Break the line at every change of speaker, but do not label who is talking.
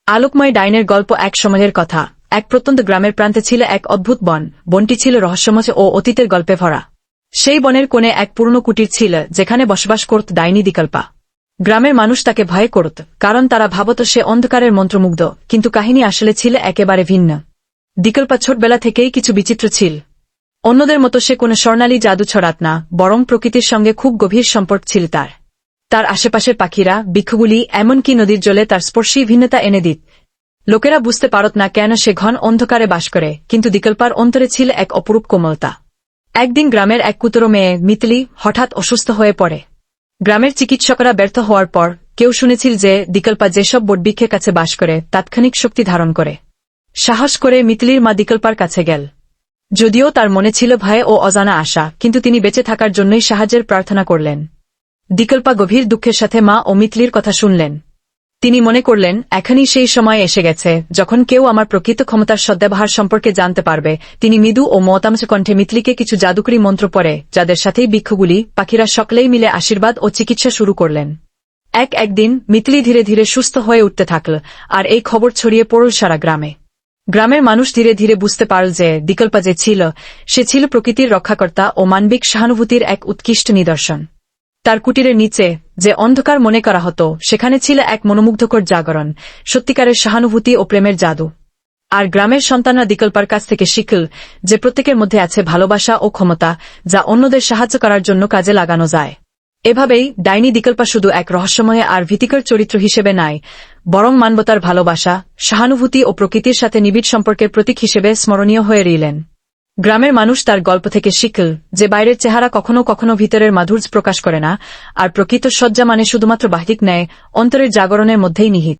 আলোকময় ডাইনের গল্প এক সময়ের কথা। এক প্রত্যন্ত গ্রামের প্রান্তে ছিল এক অদ্ভুত বন। বনটি ছিল রহস্যময় ও অতীতের গল্পে ভরা। সেই বনের কোণে এক পুরনো কুটির ছিল, যেখানে বসবাস করত ডাইনি দিকল্পা। গ্রামের মানুষ তাকে ভয় করত, কারণ তারা ভাবত সে অন্ধকারের মন্ত্রমুগ্ধ। কিন্তু কাহিনী আসলে ছিল একেবারে ভিন্ন। দিকল্পা ছোটবেলা থেকেই কিছু বিচিত্র ছিল। অন্যদের মতো সে কোনো স্বর্ণালী জাদু ছড়াত না, বরং প্রকৃতির সঙ্গে খুব গভীর সম্পর্ক ছিল তার। তার আশেপাশের পাখিরা, বৃক্ষগুলি, এমনকি নদীর জলে তার স্পর্শী ভিন্নতা এনে দিত। লোকেরা বুঝতে পারত না কেন সে ঘন অন্ধকারে বাস করে, কিন্তু দিকল্পার অন্তরে ছিল এক অপরূপ কোমলতা। একদিন গ্রামের এক কুতরো মেয়ে মিতলি হঠাৎ অসুস্থ হয়ে পড়ে। গ্রামের চিকিৎসকরা ব্যর্থ হওয়ার পর কেউ শুনেছিল যে দিকল্পা যেসব বটবৃক্ষের কাছে বাস করে তাৎক্ষণিক শক্তি ধারণ করে। সাহস করে মিতলির মা দিকল্পার কাছে গেল। যদিও তার মনে ছিল ভয় ও অজানা আশা, কিন্তু তিনি বেঁচে থাকার জন্যই সাহায্যের প্রার্থনা করলেন। দিকল্পা গভীর দুঃখের সাথে মা ও মিতলির কথা শুনলেন। তিনি মনে করলেন, এখনই সেই সময় এসে গেছে যখন কেউ আমার প্রকৃত ক্ষমতার সদ্ব্যবহার সম্পর্কে জানতে পারবে। তিনি মৃদু ও মতামচ কণ্ঠে মিতলিকে কিছু জাদুকরী মন্ত্র পড়ে, যাদের সাথেই বৃক্ষগুলি, পাখিরা সকলেই মিলে আশীর্বাদ ও চিকিৎসা শুরু করলেন। একদিন মিতলি ধীরে ধীরে সুস্থ হয়ে উঠতে থাকল, আর এই খবর ছড়িয়ে পড়ল সারা গ্রামে। গ্রামের মানুষ ধীরে ধীরে বুঝতে পারল যে দিকল্পা যে ছিল, সে ছিল প্রকৃতির রক্ষাকর্তা ও মানবিক সহানুভূতির এক উৎকৃষ্ট নিদর্শন। তার কুটিরের নিচে যে অন্ধকার মনে করা হতো, সেখানে ছিল এক মনোমুগ্ধকর জাগরণ, সত্যিকারের সহানুভূতি ও প্রেমের জাদু। আর গ্রামের সন্তানরা দিকল্পার কাছ থেকে শিখল যে প্রত্যেকের মধ্যে আছে ভালোবাসা ও ক্ষমতা, যা অন্যদের সাহায্য করার জন্য কাজে লাগানো যায়। এভাবেই ডাইনি দিকল্পা শুধু এক রহস্যময় আর ভীতিকর চরিত্র হিসেবে নয়, বরং মানবতার ভালোবাসা, সহানুভূতি ও প্রকৃতির সাথে নিবিড় সম্পর্কের প্রতীক হিসেবে স্মরণীয় হয়ে রইলেন। গ্রামের মানুষ তার গল্প থেকে শিখল যে বাইরের চেহারা কখনো কখনো ভিতরের মাধুর্য প্রকাশ করে না, আর প্রকৃত সজ্জা মানে শুধুমাত্র বাহ্যিক ন্যায়, অন্তরের জাগরণের মধ্যেই নিহিত।